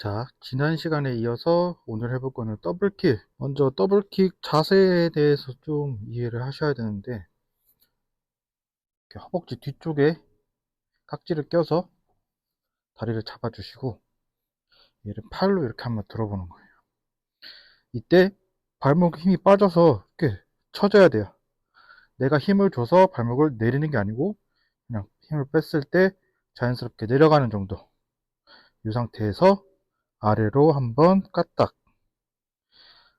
자, 지난 시간에 이어서 오늘 해볼 거는 더블킥. 먼저 더블킥 자세에 대해서 좀 이해를 하셔야 되는데, 이렇게 허벅지 뒤쪽에 깍지를 껴서 다리를 잡아주시고, 얘를 팔로 이렇게 한번 들어보는 거예요. 이때 발목 힘이 빠져서 이렇게 쳐져야 돼요. 내가 힘을 줘서 발목을 내리는 게 아니고, 그냥 힘을 뺐을 때 자연스럽게 내려가는 정도. 이 상태에서 아래로 한번 까딱.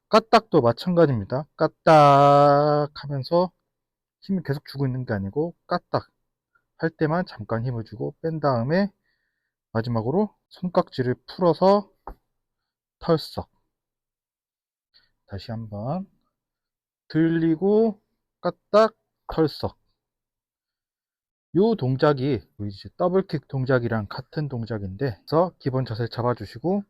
까딱도 마찬가지입니다. 까딱 하면서 힘을 계속 주고 있는 게 아니고 까딱 할 때만 잠깐 힘을 주고 뺀 다음에 마지막으로 손깍지를 풀어서 털썩. 다시 한번 들리고 까딱 털썩. 이 동작이 이제 더블킥 동작이랑 같은 동작인데, 그래서 기본 자세를 잡아주시고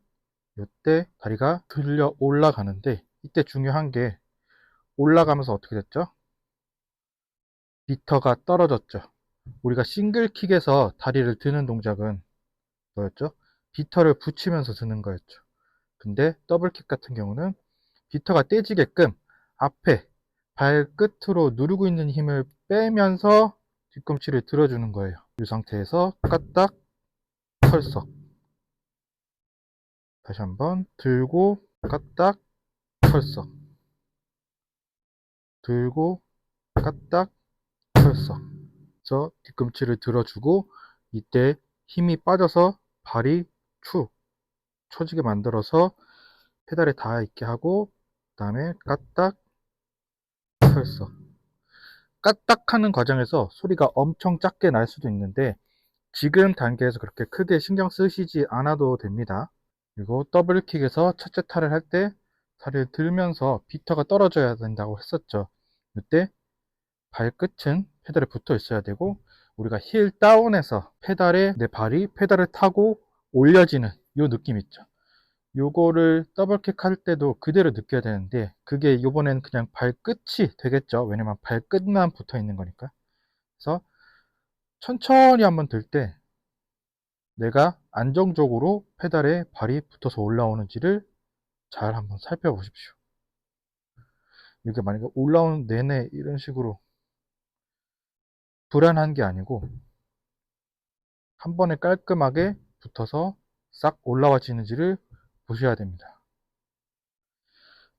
이때 다리가 들려 올라가는데, 이때 중요한 게 올라가면서 어떻게 됐죠? 비터가 떨어졌죠. 우리가 싱글킥에서 다리를 드는 동작은 뭐였죠? 비터를 붙이면서 드는 거였죠. 근데 더블킥 같은 경우는 비터가 떼지게끔 앞에 발끝으로 누르고 있는 힘을 빼면서 뒤꿈치를 들어주는 거예요. 이 상태에서 까딱 털썩. 다시 한번 들고 까딱 털썩. 들고 까딱 털썩. 그래서 뒤꿈치를 들어주고 이때 힘이 빠져서 발이 축 처지게 만들어서 페달에 닿아 있게 하고, 그 다음에 까딱 털썩. 까딱하는 과정에서 소리가 엄청 작게 날 수도 있는데 지금 단계에서 그렇게 크게 신경 쓰시지 않아도 됩니다. 그리고 더블킥에서 첫째 탈을 할 때 다리를 들면서 비터가 떨어져야 된다고 했었죠. 이때 발끝은 페달에 붙어 있어야 되고, 우리가 힐 다운해서 페달에 내 발이 페달을 타고 올려지는 이 느낌 있죠. 요거를 더블킥 할 때도 그대로 느껴야 되는데, 그게 요번엔 그냥 발끝이 되겠죠. 왜냐면 발끝만 붙어 있는 거니까. 그래서 천천히 한번 들 때 내가 안정적으로 페달에 발이 붙어서 올라오는지를 잘 한번 살펴보십시오. 이게 만약에 올라오는 내내 이런 식으로 불안한 게 아니고 한 번에 깔끔하게 붙어서 싹 올라와지는지를 보셔야 됩니다.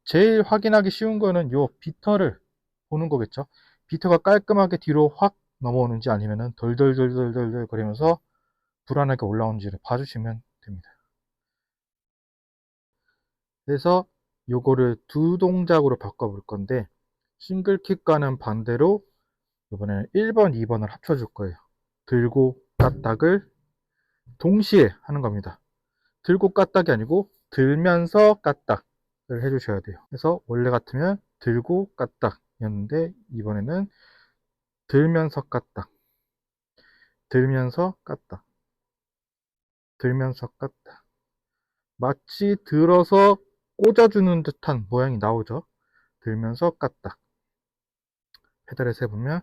제일 확인하기 쉬운 거는 요 비터를 보는 거겠죠. 비터가 깔끔하게 뒤로 확 넘어오는지 아니면은 덜덜덜덜덜 거리면서 불안하게 올라오는지를 봐주시면 됩니다. 그래서 요거를 두 동작으로 바꿔볼 건데, 싱글킥과는 반대로 이번에는 1번, 2번을 합쳐줄 거예요. 들고 까딱을 동시에 하는 겁니다. 들고 까딱이 아니고 들면서 까딱을 해주셔야 돼요. 그래서 원래 같으면 들고 까딱이었는데 이번에는 들면서 까딱, 들면서 까딱, 들면서 까딱. 마치 들어서 꽂아주는 듯한 모양이 나오죠. 들면서 까딱. 페달에 세보면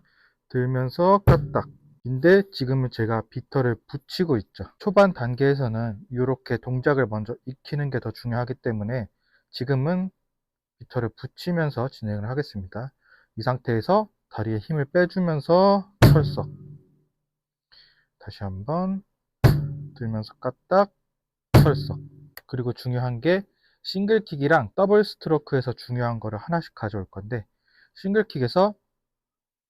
들면서 까딱. 인데 지금은 제가 비터를 붙이고 있죠. 초반 단계에서는 이렇게 동작을 먼저 익히는 게 더 중요하기 때문에 지금은 비터를 붙이면서 진행을 하겠습니다. 이 상태에서 다리에 힘을 빼주면서 철썩. 다시 한번 들면서 까딱 철썩. 그리고 중요한 게 싱글킥이랑 더블 스트로크에서 중요한 거를 하나씩 가져올 건데, 싱글킥에서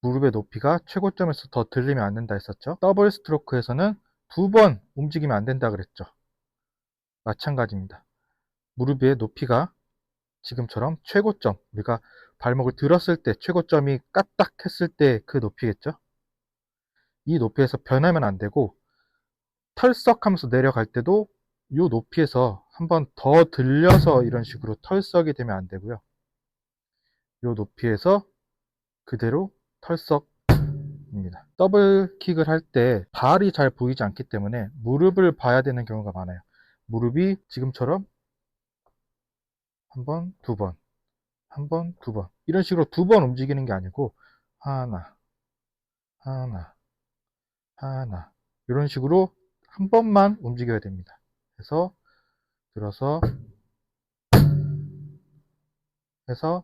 무릎의 높이가 최고점에서 더 들리면 안 된다 했었죠. 더블 스트로크에서는 두 번 움직이면 안 된다 그랬죠. 마찬가지입니다. 무릎의 높이가 지금처럼 최고점, 우리가 발목을 들었을 때 최고점이 까딱 했을 때 그 높이겠죠. 이 높이에서 변하면 안 되고, 털썩하면서 내려갈 때도 이 높이에서 한 번 더 들려서 이런 식으로 털썩이 되면 안 되고요. 이 높이에서 그대로 털썩입니다. 더블킥을 할 때 발이 잘 보이지 않기 때문에 무릎을 봐야 되는 경우가 많아요. 무릎이 지금처럼 한 번, 두 번, 한 번, 두 번 이런 식으로 두 번 움직이는 게 아니고 하나, 하나, 하나 이런 식으로 한 번만 움직여야 됩니다. 그래서 들어서 해서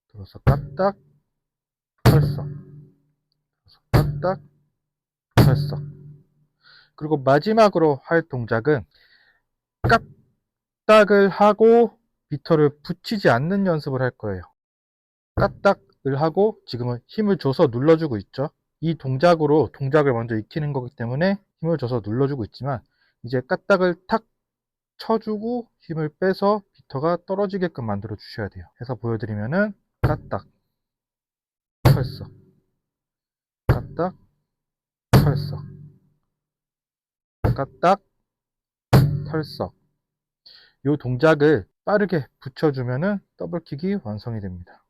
들어서 까딱 털썩, 까딱 털썩. 그리고 마지막으로 할 동작은 까딱을 하고 비터를 붙이지 않는 연습을 할 거예요. 까딱을 하고 지금은 힘을 줘서 눌러주고 있죠. 이 동작으로 동작을 먼저 익히는 거기 때문에 힘을 줘서 눌러주고 있지만, 이제 까딱을 탁 쳐주고 힘을 빼서 비터가 떨어지게끔 만들어 주셔야 돼요. 해서 보여드리면은 까딱 털썩, 까딱 털썩, 까딱 털썩. 이 동작을 빠르게 붙여주면은 더블킥이 완성이 됩니다.